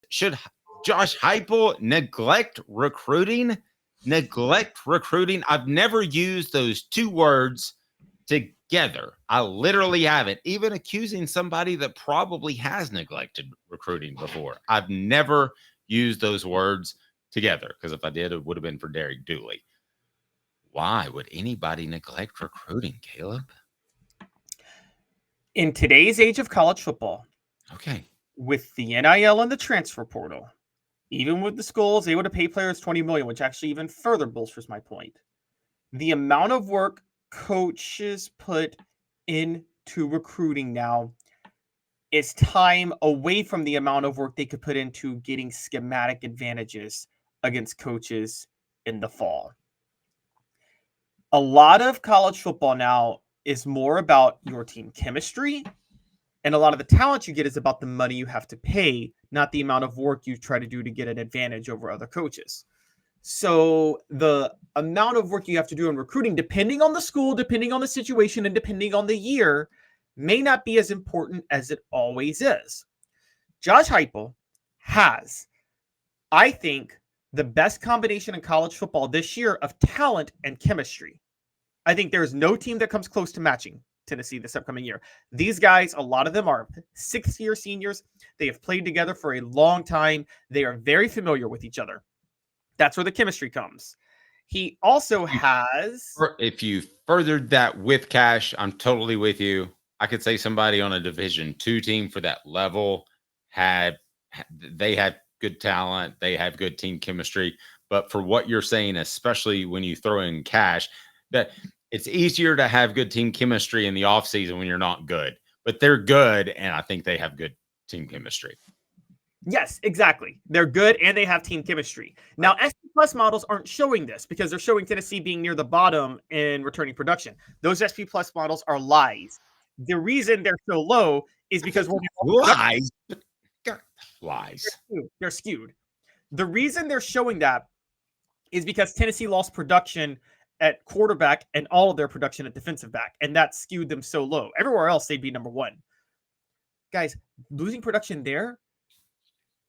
should Josh Heupel neglect recruiting? Neglect recruiting. I've never used those two words together. I literally haven't, even accusing somebody that probably has neglected recruiting before. I've never used those words together, because if I did, it would have been for Derek Dooley. Why would anybody neglect recruiting, Caleb? In today's age of college football, okay, with the NIL and the transfer portal, even with the schools able to pay players $20 million, which actually even further bolsters my point, the amount of work coaches put into recruiting now is time away from the amount of work they could put into getting schematic advantages against coaches in the fall. A lot of college football now is more about your team chemistry, and a lot of the talent you get is about the money you have to pay, not the amount of work you try to do to get an advantage over other coaches. So the amount of work you have to do in recruiting, depending on the school, depending on the situation, and depending on the year, may not be as important as it always is. Josh Heupel has, I think, the best combination in college football this year of talent and chemistry. I think there is no team that comes close to matching Tennessee this upcoming year. These guys, a lot of them are sixth-year seniors. They have played together for a long time. They are very familiar with each other. That's where the chemistry comes. He also has... If you furthered that with cash, I'm totally with you. I could say somebody on a Division II team for that level they had good talent. They have good team chemistry. But for what you're saying, especially when you throw in cash, that it's easier to have good team chemistry in the offseason when you're not good. But they're good, and I think they have good team chemistry. Yes, exactly. They're good, and they have team chemistry. Now, SP Plus models aren't showing this because they're showing Tennessee being near the bottom in returning production. Those SP Plus models are lies. The reason they're so low is because lies. Lies. They're skewed. The reason they're showing that is because Tennessee lost production at quarterback and all of their production at defensive back, and that skewed them so low. Everywhere else, they'd be number one. Guys, losing production there,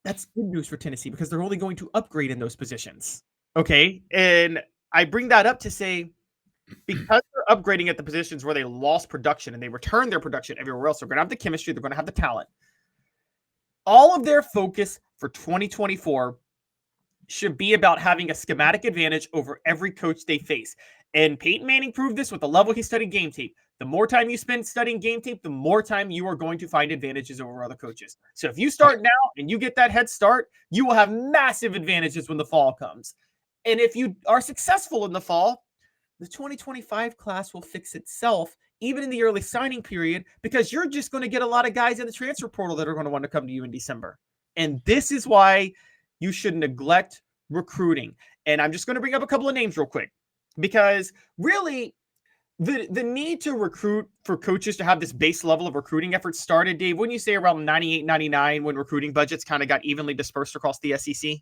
that's good news for Tennessee because they're only going to upgrade in those positions. Okay? And I bring that up to say, because they're upgrading at the positions where they lost production and they returned their production everywhere else, they're going to have the chemistry, they're going to have the talent. All of their focus for 2024 should be about having a schematic advantage over every coach they face. And Peyton Manning proved this with the level he studied game tape. The more time you spend studying game tape, the more time you are going to find advantages over other coaches. So if you start now and you get that head start, you will have massive advantages when the fall comes. And if you are successful in the fall, the 2025 class will fix itself, even in the early signing period, because you're just going to get a lot of guys in the transfer portal that are going to want to come to you in December. And this is why you should neglect recruiting. And I'm just going to bring up a couple of names real quick, because really the need to recruit for coaches to have this base level of recruiting effort started, Dave, wouldn't you say around 98, 99 when recruiting budgets kind of got evenly dispersed across the SEC?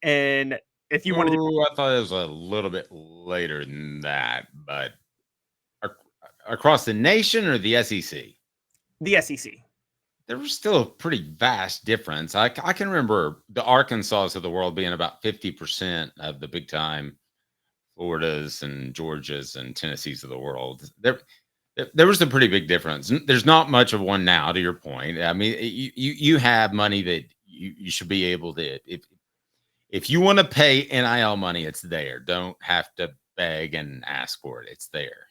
And if you wanted to... I thought it was a little bit later than that, but across the nation or the SEC? The SEC. There was still a pretty vast difference. I can remember the Arkansas of the world being about 50% of the big time Floridas and Georgias and Tennessees of the world. There was a pretty big difference. There's not much of one now, to your point. I mean, you have money that you should be able to, if you want to pay NIL money, it's there. Don't have to beg and ask for it. It's there.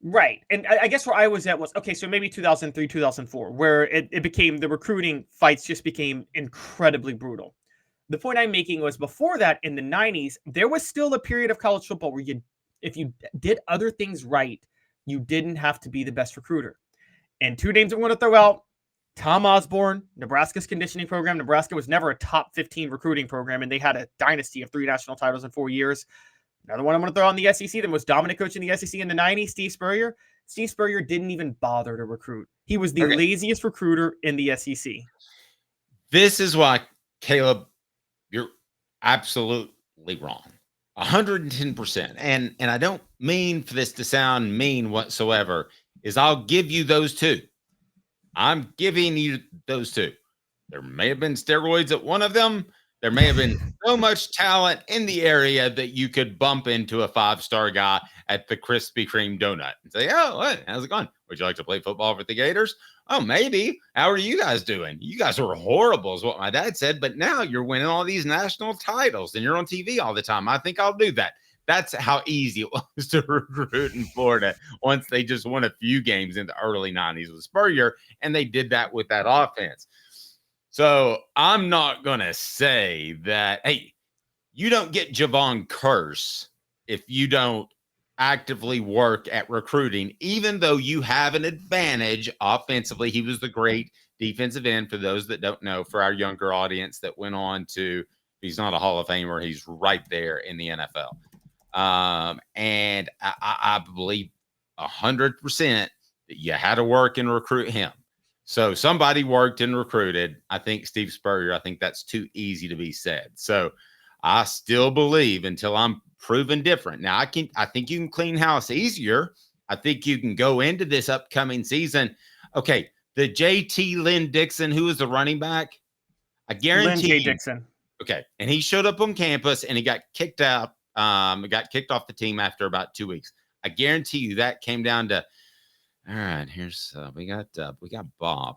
Right. And I guess where I was at was, okay, so maybe 2003, 2004, where it became, the recruiting fights just became incredibly brutal. The point I'm making was before that, in the 90s, there was still a period of college football where if you did other things right, you didn't have to be the best recruiter. And two names I'm going to throw out: Tom Osborne, Nebraska's conditioning program. Nebraska was never a top 15 recruiting program, and they had a dynasty of 3 national titles in 4 years. Another one I'm going to throw on the SEC, the most dominant coach in the SEC in the 90s, Steve Spurrier. Steve Spurrier didn't even bother to recruit. He was the laziest recruiter in the SEC. This is why, Caleb, you're absolutely wrong. 110%. And I don't mean for this to sound mean whatsoever, is I'll give you those two. I'm giving you those two. There may have been steroids at one of them. There may have been so much talent in the area that you could bump into a 5-star guy at the Krispy Kreme donut and say, "Oh, what? How's it going? Would you like to play football with the Gators? Oh, maybe. How are you guys doing? You guys are horrible," is what my dad said. But now you're winning all these national titles and you're on TV all the time. I think I'll do that. That's how easy it was to recruit in Florida once they just won a few games in the early 90s with Spurrier, and they did that with that offense. So I'm not going to say that, hey, you don't get Javon Curse if you don't actively work at recruiting, even though you have an advantage offensively. He was the great defensive end, for those that don't know, for our younger audience that went on to, he's not a Hall of Famer, he's right there in the NFL. And I believe 100% that you had to work and recruit him. So somebody worked and recruited. I think Steve Spurrier. I think that's too easy to be said. So I still believe until I'm proven different. Now I think you can clean house easier. I think you can go into this upcoming season. Okay, the JT Lynn Dixon, who is the running back, I guarantee Lynn J. Dixon. Okay, and he showed up on campus and he got kicked out. Got kicked off the team after about 2 weeks. I guarantee you that came down to, all right, here's we got Bob.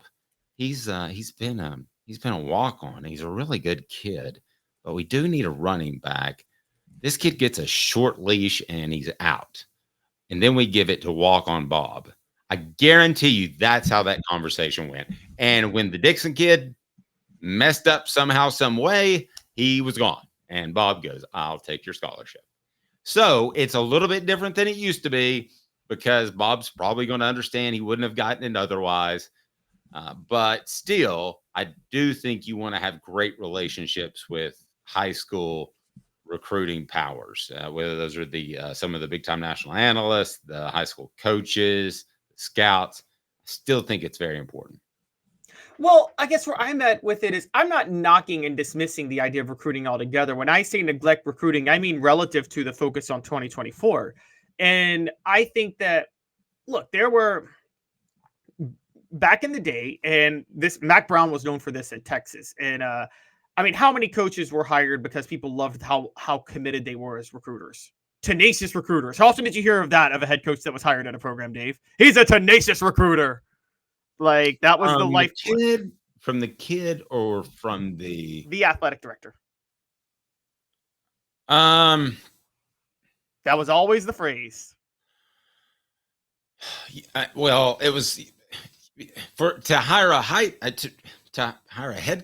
He's been a walk-on. He's a really good kid, but we do need a running back. This kid gets a short leash and he's out. And then we give it to walk-on Bob. I guarantee you that's how that conversation went. And when the Dixon kid messed up somehow, some way, he was gone. And Bob goes, "I'll take your scholarship." So it's a little bit different than it used to be, because Bob's probably going to understand he wouldn't have gotten it otherwise. But still, I do think you want to have great relationships with high school recruiting powers, whether those are the some of the big time national analysts, the high school coaches, scouts. I still think it's very important. Well, I guess where I'm at with it is I'm not knocking and dismissing the idea of recruiting altogether. When I say neglect recruiting, I mean relative to the focus on 2024. And I think that, look, there were back in the day, and this Mac Brown was known for this at Texas. And I mean, how many coaches were hired because people loved how committed they were as recruiters? Tenacious recruiters. How often did you hear of that, of a head coach that was hired at a program, Dave? He's a tenacious recruiter. Like, that was the life from the kid or from the athletic director. That was always the phrase. Well, it was to hire a head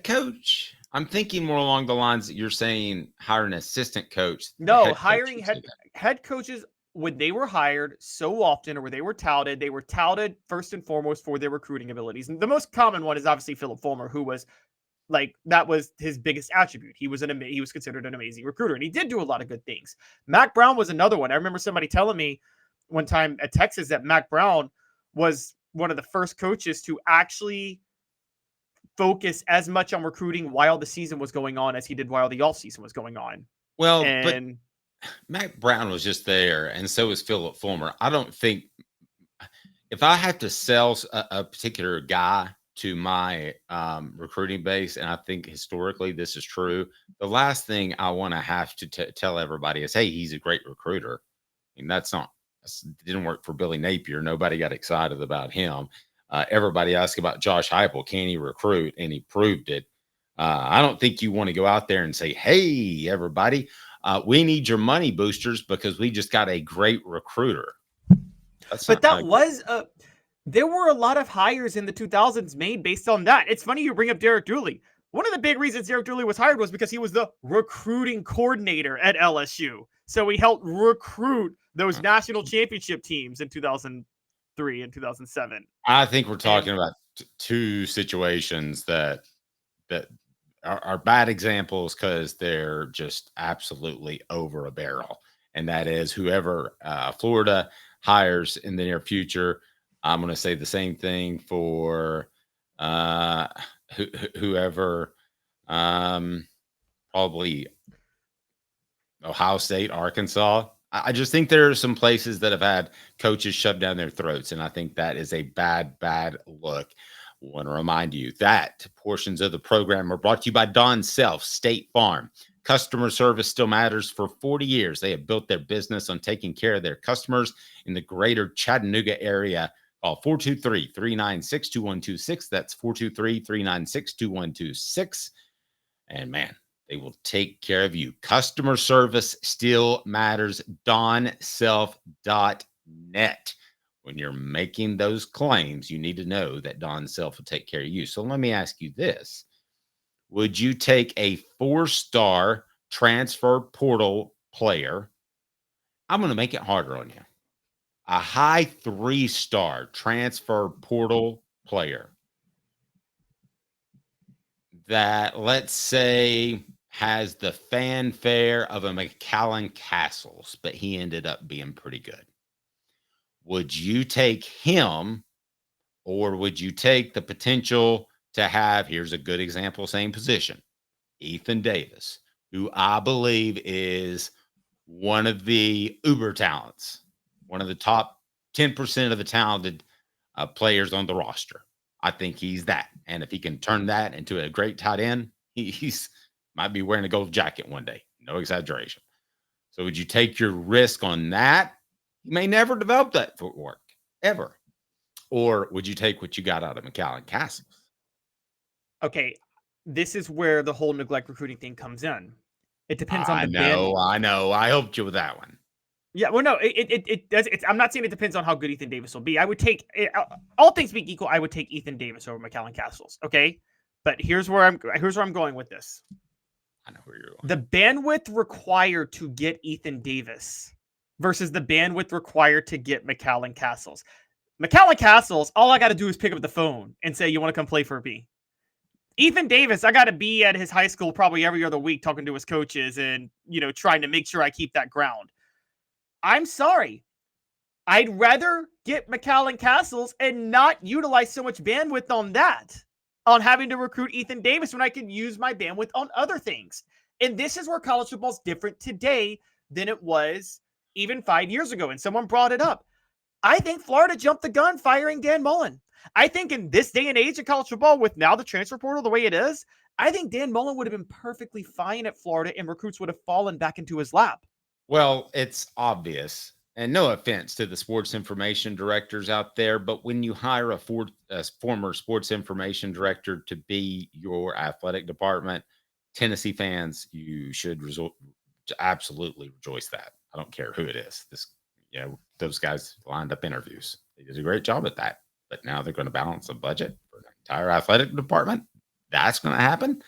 coach. I'm thinking more along the lines that you're saying, hire an assistant coach. No, hiring head coaches, when they were hired so often, or where they were touted first and foremost for their recruiting abilities. And the most common one is obviously Philip Fulmer, who was like, that was his biggest attribute. He was considered an amazing recruiter, and he did do a lot of good things. Mac Brown was another one. I remember somebody telling me one time at Texas that Mac Brown was one of the first coaches to actually focus as much on recruiting while the season was going on as he did while the off season was going on. Well, but Mac Brown was just there, and so was Philip Fulmer. I don't think, if I have to sell a particular guy to my recruiting base, and I think historically this is true, the last thing I want to have to tell everybody is, hey, he's a great recruiter. I mean, that didn't work for Billy Napier. Nobody got excited about him. Everybody asked about Josh Heupel. Can he recruit? And he proved it. I don't think you want to go out there and say, hey, everybody, we need your money boosters because we just got a great recruiter. There were a lot of hires in the 2000s made based on that. It's funny you bring up Derek Dooley. One of the big reasons Derek Dooley was hired was because he was the recruiting coordinator at LSU. So he helped recruit those national championship teams in 2003 and 2007. I think we're talking about two situations that are bad examples because they're just absolutely over a barrel. And that is whoever Florida hires in the near future. I'm going to say the same thing for whoever, probably Ohio State, Arkansas. I just think there are some places that have had coaches shoved down their throats, and I think that is a bad look. Want to remind you that portions of the program are brought to you by Don Self, State Farm. Customer service still matters. For 40 years, they have built their business on taking care of their customers in the greater Chattanooga area. Call 423-396-2126. That's 423-396-2126. And man, they will take care of you. Customer service still matters. DonSelf.net. When you're making those claims, you need to know that Don Self will take care of you. So let me ask you this. Would you take a 4-star transfer portal player? I'm going to make it harder on you. A high 3-star transfer portal player that, let's say, has the fanfare of a McAllen Castles, but he ended up being pretty good. Would you take him, or would you take the potential to have, here's a good example, same position, Ethan Davis, who I believe is one of the uber talents, one of the top 10% of the talented players on the roster. I think he's that. And if he can turn that into a great tight end, he's might be wearing a gold jacket one day. No exaggeration. So would you take your risk on that? You may never develop that footwork, ever. Or would you take what you got out of McAllen Castles? Okay, this is where the whole neglect recruiting thing comes in. It depends on I the band. know. I helped you with that one. Yeah, well, no, it does. I'm not saying it depends on how good Ethan Davis will be. I would take, all things being equal, I would take Ethan Davis over McAllen Castles. Okay, but here's where I'm going with this. I know where you're going. The bandwidth required to get Ethan Davis versus the bandwidth required to get McAllen Castles. McAllen Castles, all I got to do is pick up the phone and say, "You want to come play for me?" Ethan Davis, I got to be at his high school probably every other week talking to his coaches and, trying to make sure I keep that ground. I'm sorry. I'd rather get McAllen Castles and not utilize so much bandwidth on that, on having to recruit Ethan Davis when I can use my bandwidth on other things. And this is where college football is different today than it was even 5 years ago. And someone brought it up. I think Florida jumped the gun firing Dan Mullen. I think in this day and age of college football, with now the transfer portal the way it is, I think Dan Mullen would have been perfectly fine at Florida and recruits would have fallen back into his lap. Well, it's obvious, and no offense to the sports information directors out there, but when you hire a former sports information director to be your athletic department, Tennessee fans, you should absolutely rejoice that. I don't care who it is. Those guys lined up interviews. They did a great job at that. But now they're going to balance a budget for the entire athletic department. That's going to happen?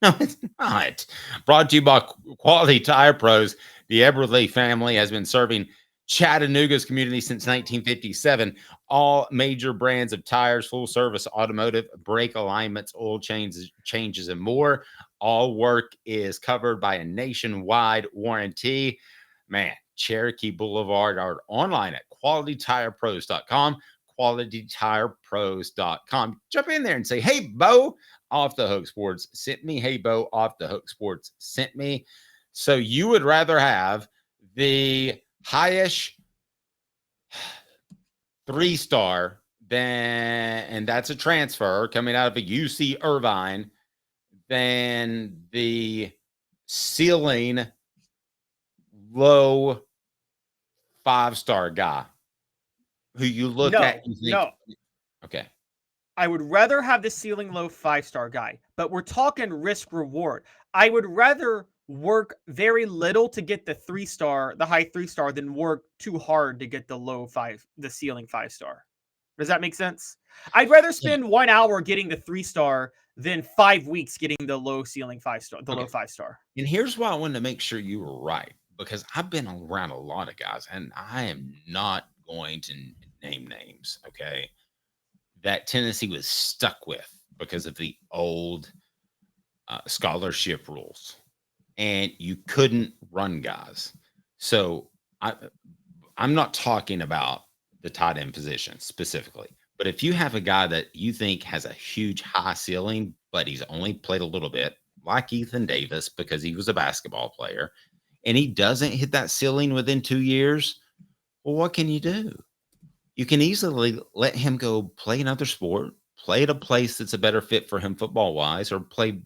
No, it's not. Brought to you by Quality Tire Pros. The Eberle family has been serving Chattanooga's community since 1957. All major brands of tires, full service automotive, brake alignments, oil changes, and more. All work is covered by a nationwide warranty. Man, Cherokee Blvd are online at qualitytirepros.com. qualitytirepros.com. Jump in there and say, "Hey, Bo, Off the Hook Sports sent me. Hey, Bo, Off the Hook Sports sent me." So you would rather have the highest 3-star and that's a transfer coming out of a UC Irvine, than the ceiling low 5-star guy who you look at and think, no. Okay. I would rather have the ceiling low 5-star guy, but we're talking risk reward. I would rather work very little to get the high 3-star than work too hard to get the ceiling 5-star. Does that make sense? I'd rather spend 1 hour getting the 3-star than 5 weeks getting the low ceiling 5-star, low 5-star. And here's why I wanted to make sure you were right, because I've been around a lot of guys, and I am not going to name names, okay, that Tennessee was stuck with because of the old scholarship rules, and you couldn't run guys. So I'm not talking about the tight end position specifically, but if you have a guy that you think has a huge high ceiling, but he's only played a little bit, like Ethan Davis, because he was a basketball player, and he doesn't hit that ceiling within 2 years, well, what can you do? You can easily let him go play another sport, play at a place that's a better fit for him football wise, or play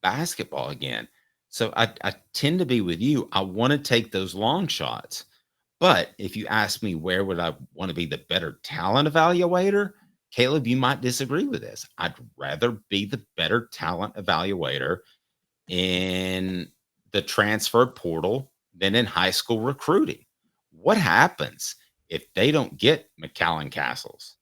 basketball again. So I tend to be with you. I want to take those long shots. But if you ask me where would I want to be the better talent evaluator, Caleb, you might disagree with this. I'd rather be the better talent evaluator in the transfer portal than in high school recruiting. What happens if they don't get McAllen Castles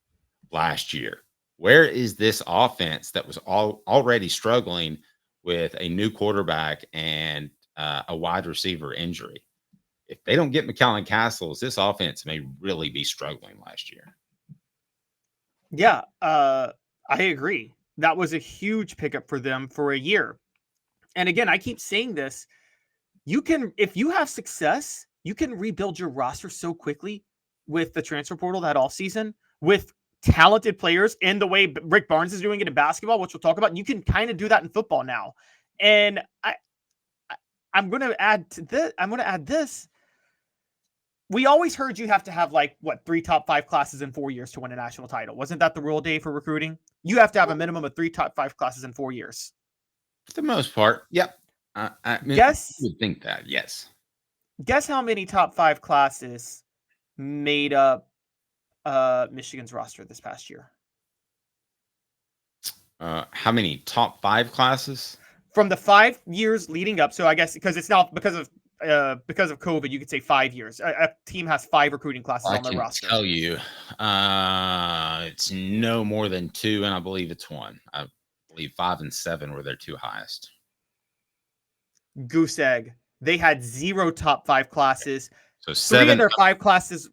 last year? Where is this offense that was already struggling with a new quarterback and a wide receiver injury? If they don't get McAllen Castles, this offense may really be struggling last year. Yeah, I agree. That was a huge pickup for them for a year. And again, I keep saying this. You can, if you have success, you can rebuild your roster so quickly with the transfer portal that all season with talented players and the way Rick Barnes is doing it in basketball, which we'll talk about. You can kind of do that in football now. And I'm going to add to this. I'm going to add this. We always heard you have to have like what 3 top 5 classes in 4 years to win a national title. Wasn't that the rule, Dave, for recruiting? You have to have a minimum of 3 top 5 classes in 4 years. For the most part, yep. I mean, guess you would think that, yes. Guess how many top 5 classes made up Michigan's roster this past year? How many top 5 classes? From the 5 years leading up. So I guess because it's now because of COVID, you could say 5 years. A team has 5 recruiting classes on their roster. I can tell you, it's no more than 2, and I believe it's 1. I believe 5 and 7 were their 2 highest. Goose egg. They had 0 top 5 classes. So 7 3 of their 5 classes.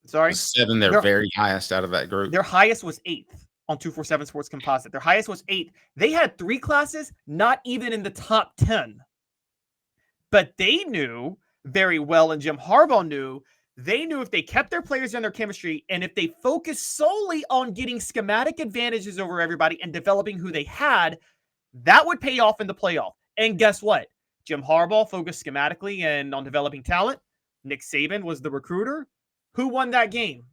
Sorry, 7. They're very highest out of that group. Their highest was 8th on 247 Sports Composite. Their highest was 8th. They had 3 classes, not even in the top 10. But they knew very well, and Jim Harbaugh knew, they knew if they kept their players on their chemistry and if they focused solely on getting schematic advantages over everybody and developing who they had, that would pay off in the playoff. And guess what? Jim Harbaugh focused schematically and on developing talent. Nick Saban was the recruiter. Who won that game?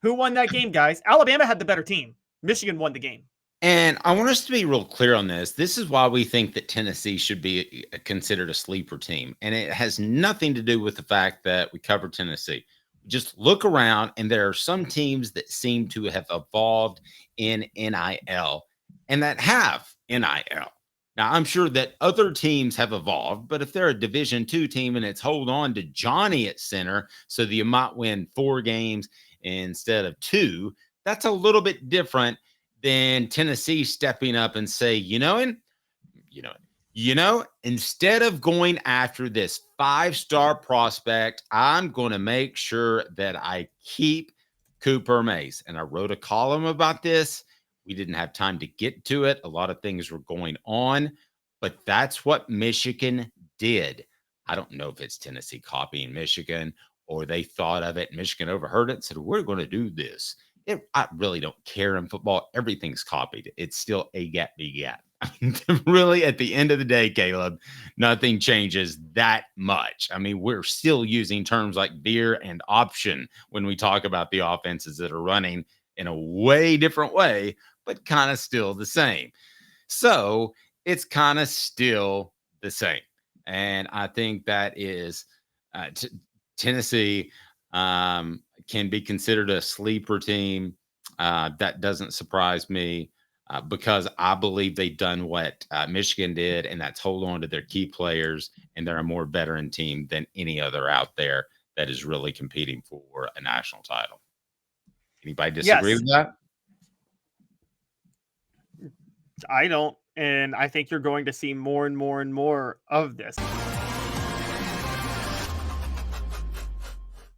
Who won that game, guys? Alabama had the better team. Michigan won the game. And I want us to be real clear on this. This is why we think that Tennessee should be considered a sleeper team. And it has nothing to do with the fact that we cover Tennessee. Just look around, and there are some teams that seem to have evolved in NIL and that have NIL. Now, I'm sure that other teams have evolved, but if they're a Division II team and it's hold on to Johnny at center so that you might win 4 games instead of 2, that's a little bit different than Tennessee stepping up and say, instead of going after this 5-star prospect, I'm going to make sure that I keep Cooper Mace. And I wrote a column about this. We didn't have time to get to it. A lot of things were going on, but that's what Michigan did. I don't know if it's Tennessee copying Michigan or they thought of it. Michigan overheard it and said, we're going to do this. I really don't care in football. Everything's copied. It's still A gap, B gap. Really, at the end of the day, Caleb, nothing changes that much. I mean, we're still using terms like veer and option when we talk about the offenses that are running in a way different way, but kind of still the same. So it's kind of still the same. And I think that is Tennessee can be considered a sleeper team. That doesn't surprise me because I believe they've done what Michigan did, and that's hold on to their key players, and they're a more veteran team than any other out there that is really competing for a national title. Anybody disagree with that? I don't, and I think you're going to see more and more and more of this.